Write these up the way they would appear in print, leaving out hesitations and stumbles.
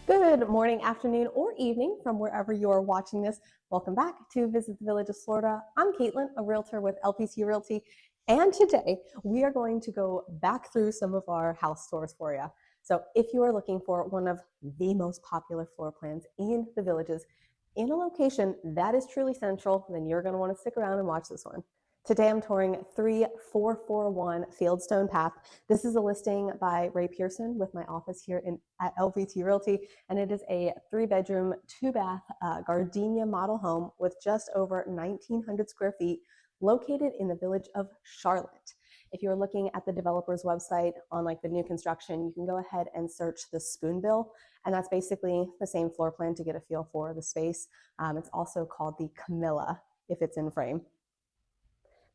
Good morning, afternoon, or evening from wherever you're watching this. Welcome back to Visit the Village of Florida. I'm Caitlin, a realtor with LPT Realty, and today we are going to go back through some of our house tours for you. So if you are looking for one of the most popular floor plans in the villages in a location that is truly central, then you're going to want to stick around and watch this one. Today I'm touring 3441 Fieldstone Path. This is a listing by Rae Pearson with my office here at LPT Realty, and it is a 3-bedroom, 2-bath Gardenia model home with just over 1,900 square feet located in the village of Charlotte. If you're looking at the developer's website on like the new construction, you can go ahead and search the spoonbill, and that's basically the same floor plan to get a feel for the space. It's also called the Camilla if it's in frame.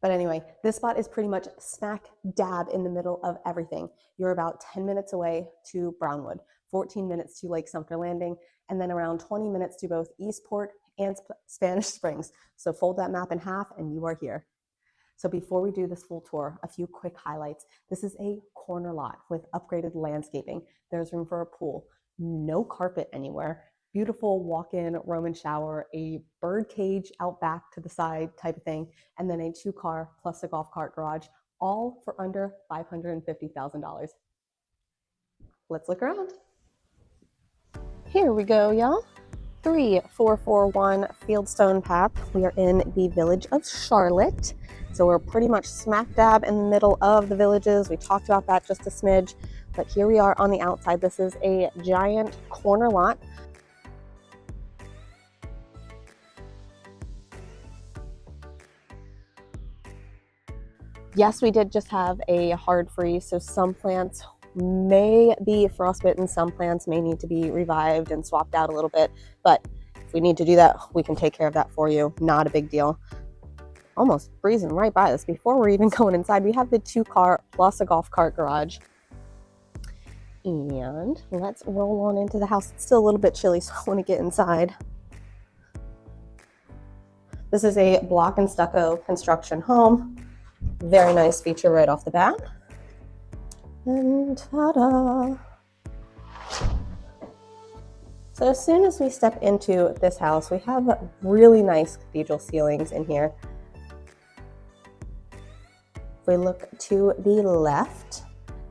But anyway, this spot is pretty much smack dab in the middle of everything. You're about 10 minutes away to Brownwood, 14 minutes to Lake Sumter Landing, and then around 20 minutes to both Eastport and Spanish Springs. So fold that map in half and you are here. So before we do this full tour, a few quick highlights. This is a corner lot with upgraded landscaping. There's room for a pool, no carpet anywhere. Beautiful walk-in Roman shower, a birdcage out back to the side type of thing, and then a 2-car plus a golf cart garage, all for under $550,000. Let's look around. Here we go, y'all. 3441 Fieldstone Path. We are in the village of Charlotte. So we're pretty much smack dab in the middle of the villages. We talked about that just a smidge, but here we are on the outside. This is a giant corner lot. Yes, we did just have a hard freeze, so some plants may be frostbitten, some plants may need to be revived and swapped out a little bit, but if we need to do that, we can take care of that for you. Not a big deal. Almost breezing right by us. Before we're even going inside, we have the 2-car plus a golf cart garage. And let's roll on into the house. It's still a little bit chilly, so I want to get inside. This is a block and stucco construction home. Very nice feature right off the bat. And ta-da! So as soon as we step into this house, we have really nice cathedral ceilings in here. If we look to the left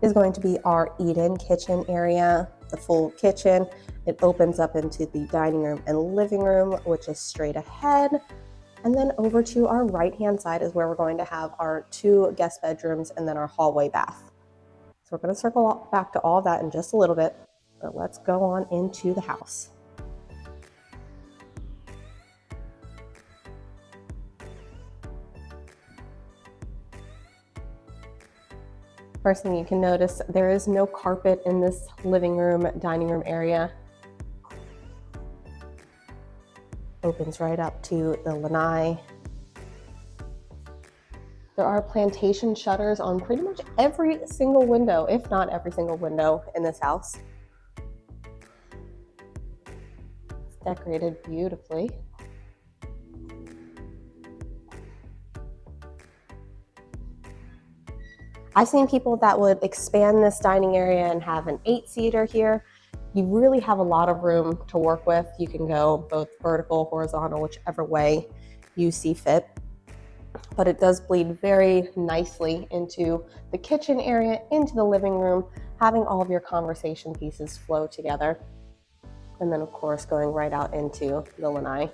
is going to be our eat-in kitchen area, the full kitchen. It opens up into the dining room and living room, which is straight ahead. And then over to our right-hand side is where we're going to have our 2 guest bedrooms and then our hallway bath. So we're going to circle back to all of that in just a little bit, but let's go on into the house. First thing you can notice, there is no carpet in this living room, dining room area. Opens right up to the lanai. There are plantation shutters on pretty much every single window, if not every single window in this house. It's decorated beautifully. I've seen people that would expand this dining area and have an 8-seater here. You really have a lot of room to work with. You can go both vertical, horizontal, whichever way you see fit. But it does bleed very nicely into the kitchen area, into the living room, having all of your conversation pieces flow together. And then of course going right out into the lanai.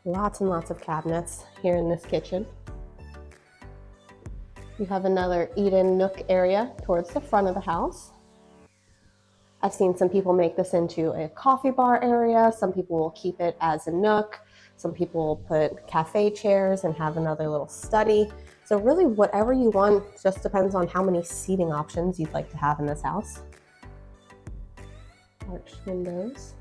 Lots and lots of cabinets here in this kitchen. You have another eat-in nook area towards the front of the house. I've seen some people make this into a coffee bar area. Some people will keep it as a nook. Some people will put cafe chairs and have another little study. So really whatever you want, just depends on how many seating options you'd like to have in this house. Arched windows.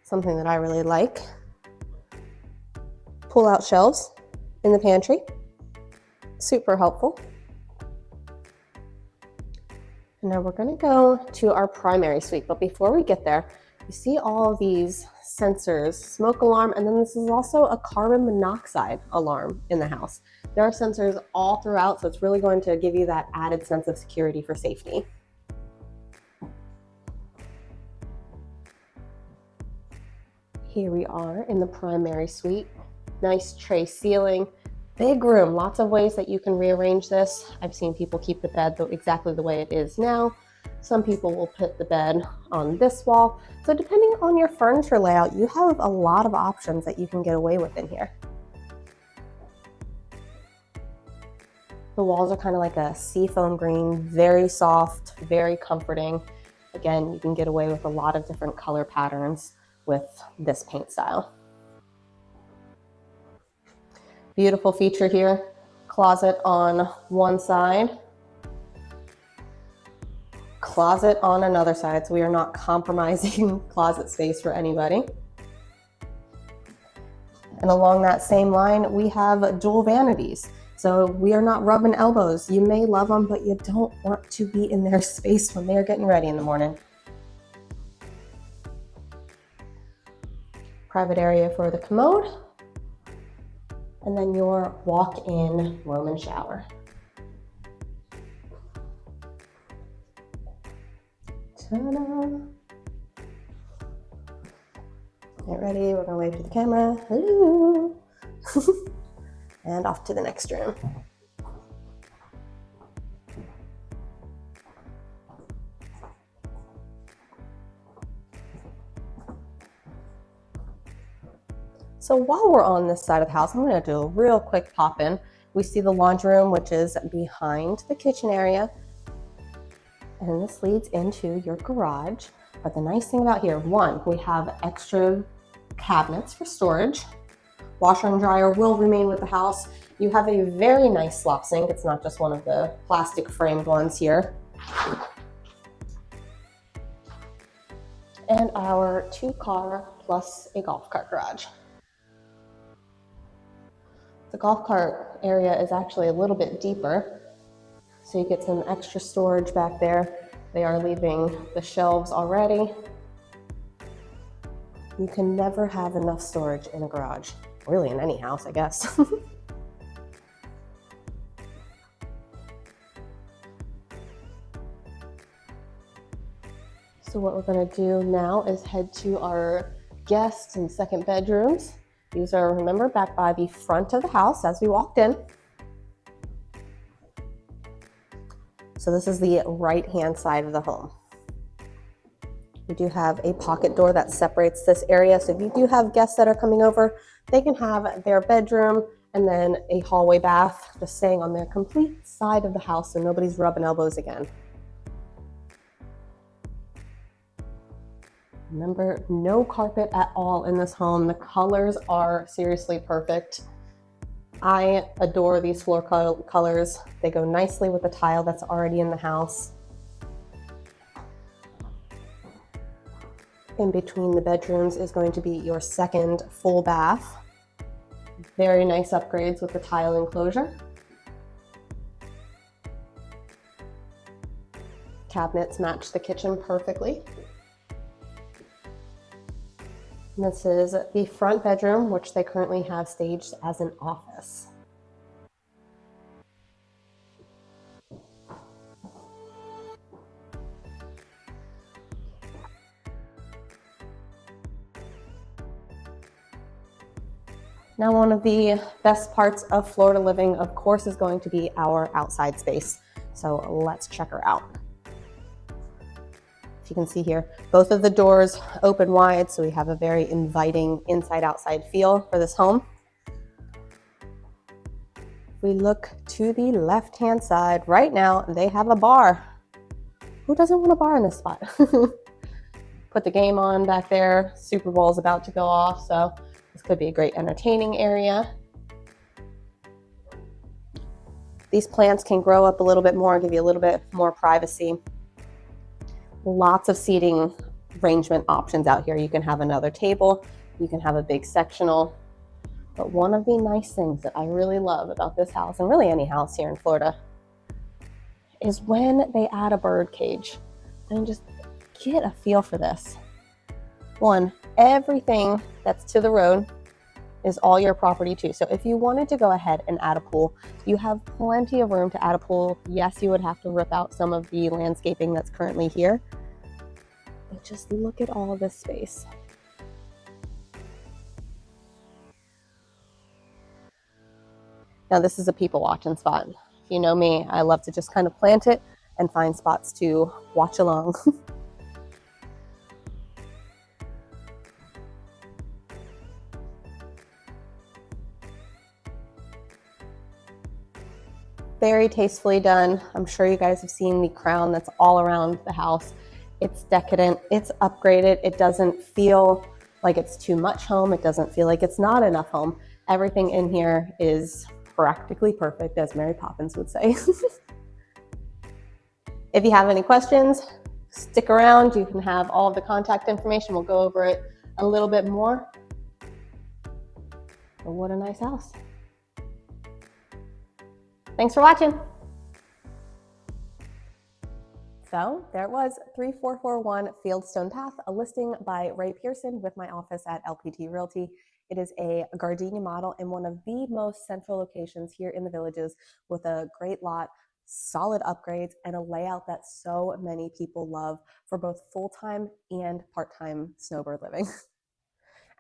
something that I really like. Pull-out shelves in the pantry, super helpful. And now we're going to go to our primary suite, but before we get there, you see all of these sensors, smoke alarm, and then this is also a carbon monoxide alarm in the house. There are sensors all throughout, so it's really going to give you that added sense of security for safety. Here we are in the primary suite. Nice tray ceiling, big room, lots of ways that you can rearrange this. I've seen people keep the bed exactly the way it is now. Some people will put the bed on this wall. So depending on your furniture layout, you have a lot of options that you can get away with in here. The walls are kind of like a seafoam green, very soft, very comforting. Again, you can get away with a lot of different color patterns with this paint style. Beautiful feature here, closet on one side, closet on another side, so we are not compromising closet space for anybody. And along that same line, we have dual vanities. So we are not rubbing elbows. You may love them, but you don't want to be in their space when they're getting ready in the morning. Private area for the commode. And then your walk-in Roman shower. Ta-da! Get ready, we're gonna wave to the camera. Hello! And off to the next room. So while we're on this side of the house, I'm going to do a real quick pop in. We see the laundry room, which is behind the kitchen area. And this leads into your garage. But the nice thing about here, one, we have extra cabinets for storage. Washer and dryer will remain with the house. You have a very nice slop sink. It's not just one of the plastic framed ones here. And our 2-car plus a golf cart garage. The golf cart area is actually a little bit deeper, so you get some extra storage back there. They are leaving the shelves already. You can never have enough storage in a garage, really in any house, I guess. So what we're going to do now is head to our guest and second bedrooms. These are, remember, back by the front of the house as we walked in. So this is the right-hand side of the home. We do have a pocket door that separates this area. So if you do have guests that are coming over, they can have their bedroom and then a hallway bath just staying on their complete side of the house so nobody's rubbing elbows again. Remember, no carpet at all in this home. The colors are seriously perfect. I adore these floor colors. They go nicely with the tile that's already in the house. In between the bedrooms is going to be your second full bath. Very nice upgrades with the tile enclosure. Cabinets match the kitchen perfectly. This is the front bedroom, which they currently have staged as an office. Now, one of the best parts of Florida living, of course, is going to be our outside space. So let's check her out. You can see here, both of the doors open wide, so we have a very inviting inside-outside feel for this home. If we look to the left-hand side, right now they have a bar. Who doesn't want a bar in this spot? Put the game on back there. Super Bowl's about to go off, so this could be a great entertaining area. These plants can grow up a little bit more and give you a little bit more privacy. Lots of seating arrangement options out here. You can have another table, you can have a big sectional. But one of the nice things that I really love about this house, and really any house here in Florida, is when they add a bird cage. And just get a feel for this. One, everything that's to the road is all your property too. So if you wanted to go ahead and add a pool, you have plenty of room to add a pool. Yes, you would have to rip out some of the landscaping that's currently here, but just look at all of this space. Now this is a people watching spot. If you know me, I love to just kind of plant it and find spots to watch along. Very tastefully done. I'm sure you guys have seen the crown that's all around the house. It's decadent, it's upgraded. It doesn't feel like it's too much home. It doesn't feel like it's not enough home. Everything in here is practically perfect, as Mary Poppins would say. If you have any questions, stick around. You can have all of the contact information. We'll go over it a little bit more. But what a nice house. Thanks for watching. So there it was, 3441 Fieldstone Path, a listing by Rae Pearson with my office at LPT Realty. It is a Gardenia model in one of the most central locations here in the Villages, with a great lot, solid upgrades, and a layout that so many people love for both full-time and part-time snowbird living.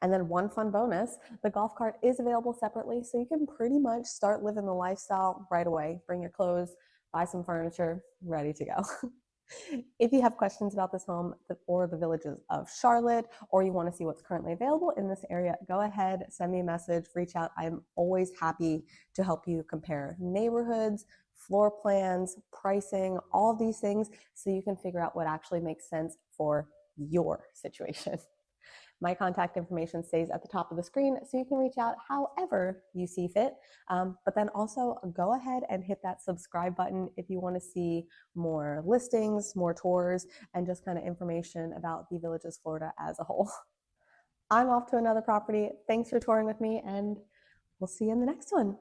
And then one fun bonus, the golf cart is available separately, so you can pretty much start living the lifestyle right away. Bring your clothes, buy some furniture, ready to go. If you have questions about this home or the Villages of Charlotte, or you want to see what's currently available in this area, go ahead, send me a message, reach out. I'm always happy to help you compare neighborhoods, floor plans, pricing, all of these things, so you can figure out what actually makes sense for your situation. My contact information stays at the top of the screen, so you can reach out however you see fit. But then also go ahead and hit that subscribe button if you want to see more listings, more tours, and just kind of information about the Villages, Florida as a whole. I'm off to another property. Thanks for touring with me, and we'll see you in the next one.